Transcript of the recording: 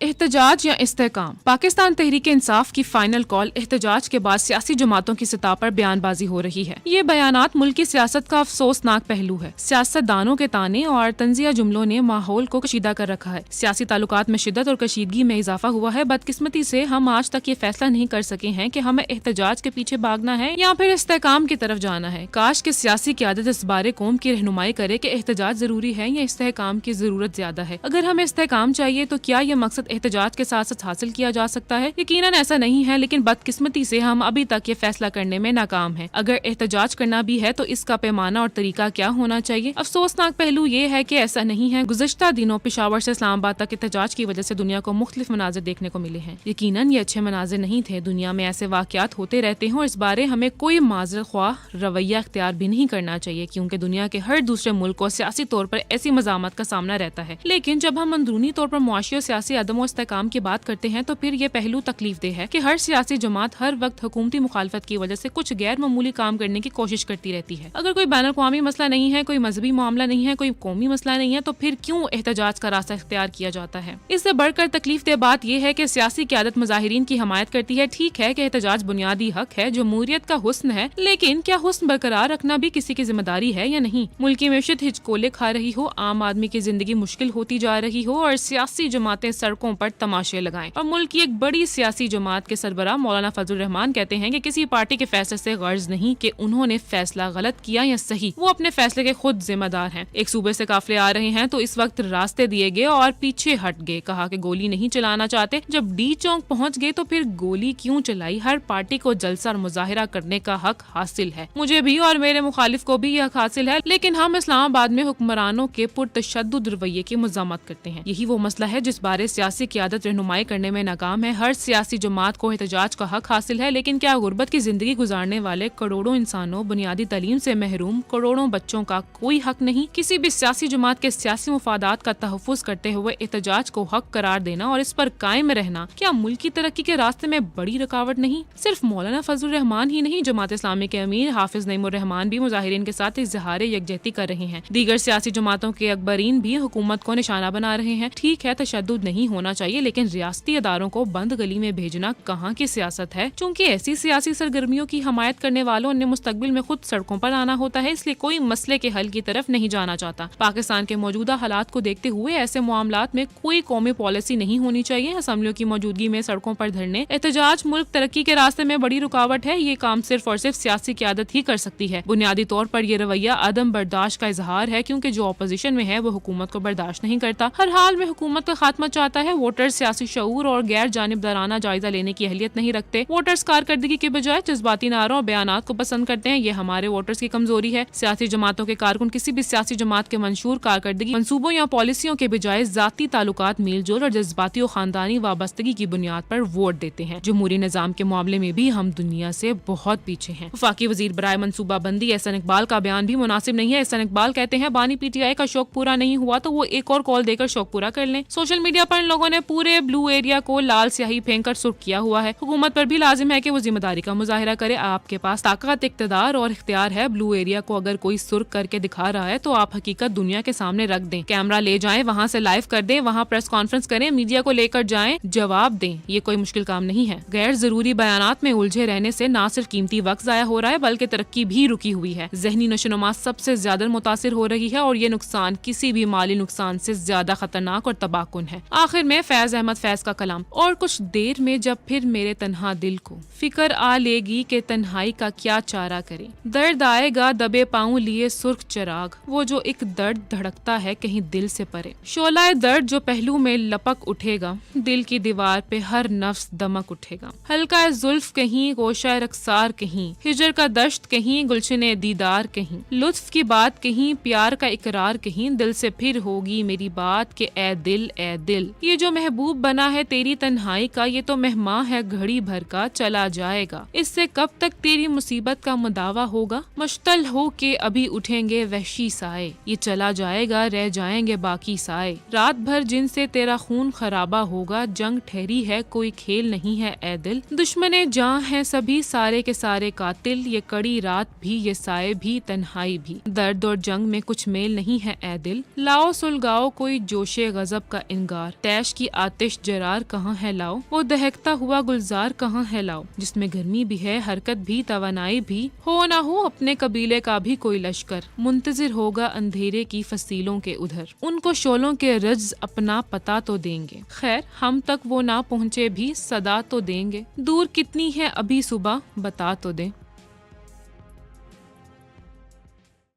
احتجاج یا استحکام۔ پاکستان تحریک انصاف کی فائنل کال احتجاج کے بعد سیاسی جماعتوں کی سطح پر بیان بازی ہو رہی ہے۔ یہ بیانات ملک کی سیاست کا افسوسناک پہلو ہے۔ سیاست دانوں کے تانے اور طنزیہ جملوں نے ماحول کو کشیدہ کر رکھا ہے۔ سیاسی تعلقات میں شدت اور کشیدگی میں اضافہ ہوا ہے۔ بدقسمتی سے ہم آج تک یہ فیصلہ نہیں کر سکے ہیں کہ ہمیں احتجاج کے پیچھے بھاگنا ہے یا پھر استحکام کی طرف جانا ہے۔ کاش کہ سیاسی قیادت اس بارے قوم کی رہنمائی کرے کہ احتجاج ضروری ہے یا استحکام کی ضرورت زیادہ ہے۔ اگر ہمیں استحکام چاہیے تو کیا یہ مقصد احتجاج کے ساتھ ساتھ حاصل کیا جا سکتا ہے؟ یقیناً ایسا نہیں ہے، لیکن بدقسمتی سے ہم ابھی تک یہ فیصلہ کرنے میں ناکام ہیں۔ اگر احتجاج کرنا بھی ہے تو اس کا پیمانہ اور طریقہ کیا ہونا چاہیے؟ افسوسناک پہلو یہ ہے کہ ایسا نہیں ہے۔ گزشتہ دنوں پشاور سے اسلام آباد تک احتجاج کی وجہ سے دنیا کو مختلف مناظر دیکھنے کو ملے ہیں۔ یقیناً یہ اچھے مناظر نہیں تھے۔ دنیا میں ایسے واقعات ہوتے رہتے ہیں اور اس بارے ہمیں کوئی معذرت خواہ رویہ اختیار بھی نہیں کرنا چاہیے، کیونکہ دنیا کے ہر دوسرے ملک کو سیاسی طور پر ایسی مزاحمت کا سامنا رہتا ہے۔ لیکن جب ہم اندرونی طور پر معاشی اور سیاسی عدم و استحکام کی بات کرتے ہیں تو پھر یہ پہلو تکلیف دہ ہے کہ ہر سیاسی جماعت ہر وقت حکومتی مخالفت کی وجہ سے کچھ غیر معمولی کام کرنے کی کوشش کرتی رہتی ہے۔ اگر کوئی بین الاقوامی مسئلہ نہیں ہے، کوئی مذہبی معاملہ نہیں ہے، کوئی قومی مسئلہ نہیں ہے، تو پھر کیوں احتجاج کا راستہ اختیار کیا جاتا ہے؟ اس سے بڑھ کر تکلیف دہ بات یہ ہے کہ سیاسی قیادت مظاہرین کی حمایت کرتی ہے۔ ٹھیک ہے کہ احتجاج بنیادی حق ہے، جمہوریت کا حسن ہے، لیکن کیا حسن برقرار رکھنا بھی کسی کی ذمہ داری ہے یا نہیں؟ ملک کی معیشت ہچکولے کھا رہی ہو، عام آدمی کی زندگی مشکل ہوتی جا رہی ہو اور سیاسی جماعتیں سڑکوں پر تماشے لگائیں، اور ملک کی ایک بڑی سیاسی جماعت کے سربراہ مولانا فضل الرحمان کہتے ہیں کہ کسی پارٹی کے فیصلے سے غرض نہیں کہ انہوں نے فیصلہ غلط کیا یا صحیح، وہ اپنے فیصلے کے خود ذمہ دار ہیں۔ ایک صوبے سے قافلے آ رہے ہیں تو اس وقت راستے دیے گئے اور پیچھے ہٹ گئے، کہا کہ گولی نہیں چلانا چاہتے، جب ڈی چوک پہنچ گئے تو پھر گولی کیوں چلائی؟ ہر پارٹی کو جلسہ اور مظاہرہ کرنے کا حق حاصل ہے، مجھے بھی اور میرے مخالف کو بھی یہ حق حاصل ہے، لیکن ہم اسلام آباد میں حکمرانوں کے پرتشدد رویے کی مذمت کرتے ہیں۔ یہی وہ مسئلہ ہے جس بارے سیاسی قیادت رہنمائی کرنے میں ناکام ہے۔ ہر سیاسی جماعت کو احتجاج کا حق حاصل ہے، لیکن کیا غربت کی زندگی گزارنے والے کروڑوں انسانوں، بنیادی تعلیم سے محروم کروڑوں بچوں کا کوئی حق نہیں؟ کسی بھی سیاسی جماعت کے سیاسی مفادات کا تحفظ کرتے ہوئے احتجاج کو حق قرار دینا اور اس پر قائم رہنا کیا ملک کی ترقی کے راستے میں بڑی رکاوٹ نہیں؟ صرف مولانا فضل الرحمان ہی نہیں، جماعت اسلامی کے امیر حافظ نعیم الرحمان بھی مظاہرین کے ساتھ اظہار یکجہتی کر رہے ہیں۔ دیگر سیاسی جماعتوں کے اکبرین بھی حکومت کو نشانہ بنا رہے ہیں۔ ٹھیک ہے تشدد نہیں ہونا چاہیے، لیکن ریاستی اداروں کو بند گلی میں بھیجنا کہاں کی سیاست ہے؟ چونکہ ایسی سیاسی سرگرمیوں کی حمایت کرنے والوں نے مستقبل میں خود سڑکوں پر آنا ہوتا ہے، اس لیے کوئی مسئلے کے حل کی طرف نہیں جانا چاہتا۔ پاکستان کے موجودہ حالات کو دیکھتے ہوئے ایسے معاملات میں کوئی قومی پالیسی نہیں ہونی چاہیے۔ اسمبلیوں کی موجودگی میں سڑکوں پر دھرنے، احتجاج ملک ترقی کے راستے میں بڑی رکاوٹ ہے۔ یہ کام صرف اور صرف سیاسی قیادت ہی کر سکتی ہے۔ بنیادی طور پر یہ رویہ عدم برداشت کا اظہار ہے، کیونکہ جو اپوزیشن میں ہے وہ حکومت کو برداشت نہیں کرتا، ہر حال میں حکومت کا خاتمہ چاہتا ہے۔ ووٹر سیاسی شعور اور غیر جانبدارانہ جائزہ لینے کی اہلیت نہیں رکھتے۔ ووٹرز کارکردگی کے بجائے جذباتی نعروں اور بیانات کو پسند کرتے ہیں۔ یہ ہمارے ووٹرز کی کمزوری ہے۔ سیاسی جماعتوں کے کارکن کسی بھی سیاسی جماعت کے منشور کارکردگی منصوبوں یا پالیسیوں کے بجائے ذاتی تعلقات، میل جول اور جذباتی و خاندانی وابستگی کی بنیاد پر ووٹ دیتے ہیں۔ جمہوری نظام کے معاملے میں بھی ہم دنیا سے بہت پیچھے ہیں۔ وفاقی وزیر برائے منصوبہ بندی احسن اقبال کا بیان بھی مناسب نہیں ہے۔ احسن اقبال کہتے ہیں بانی پی ٹی آئی کا شوق پورا نہیں ہوا تو وہ ایک اور کال دے کر شوق پورا کر لیں۔ سوشل میڈیا پر ان لوگوں نے پورے بلو ایریا کو لال سیاہی پھینک کر سرخ کیا ہوا ہے۔ حکومت پر بھی لازم ہے کہ وہ ذمہ داری کا مظاہرہ کرے۔ آپ کے پاس طاقت، اقتدار اور اختیار ہے۔ بلو ایریا کو اگر کوئی سرخ کر کے دکھا رہا ہے تو آپ حقیقت دنیا کے سامنے رکھ دیں، کیمرہ لے جائیں، وہاں سے لائیو کر دیں، وہاں پریس کانفرنس کریں، میڈیا کو لے کر جائیں، جواب دیں۔ یہ کوئی مشکل کام نہیں ہے۔ غیر ضروری بیانات میں الجھے رہنے سے نہ صرف قیمتی وقت ضائع ہو رہا ہے بلکہ ترقی بھی رکی ہوئی ہے۔ ذہنی نشوونما سب سے زیادہ متاثر ہو رہی ہے اور یہ نقصان کسی بھی مالی نقصان سے زیادہ خطرناک اور تباہ کن ہے۔ آخر میں فیض احمد فیض کا کلام، اور کچھ دیر میں جب پھر میرے تنہا دل کو فکر آ لے گی کہ تنہائی کا کیا چارہ کرے، درد آئے گا دبے پاؤں لیے سرخ چراغ، وہ جو ایک درد دھڑکتا ہے کہیں دل سے پرے، شعلہ درد جو پہلو میں لپک اٹھے گا، دل کی دیوار پہ ہر نفس دمک اٹھے گا، ہلکا زلف کہیں، گوشہ رخسار کہیں، ہجر کا دشت کہیں، گلشن دیدار کہیں، لطف کی بات کہیں، پیار کا اقرار کہیں، دل سے پھر ہوگی میری بات کہ اے دل اے دل، یہ جو محبوب بنا ہے تیری تنہائی کا، یہ تو مہماں ہے گھڑی بھر کا چلا جائے گا، اس سے کب تک تیری مصیبت کا مداوا ہوگا، مشتل ہو کے ابھی اٹھیں گے وحشی سائے، یہ چلا جائے گا رہ جائیں گے باقی سائے، رات بھر جن سے تیرا خون خرابہ ہوگا، جنگ ٹھہری ہے کوئی کھیل نہیں ہے اے دل، دشمن جاں ہیں سبھی سارے کے سارے قاتل، یہ کڑی رات بھی یہ سائے بھی تنہائی بھی، درد اور جنگ میں کچھ میل نہیں ہے اے دل، لاؤ سلگاؤ کوئی جوش غضب کا انگار، طے تلاش کی آتش جرار کہاں ہے لاؤ، وہ دہکتا ہوا گلزار کہاں ہے لاؤ، جس میں گرمی بھی ہے، حرکت بھی، توانائی بھی، ہو نہ ہو اپنے قبیلے کا بھی کوئی لشکر، منتظر ہوگا اندھیرے کی فصیلوں کے ادھر، ان کو شعلوں کے رجز اپنا پتا تو دیں گے، خیر ہم تک وہ نہ پہنچے بھی صدا تو دیں گے، دور کتنی ہے ابھی صبح بتا تو دیں۔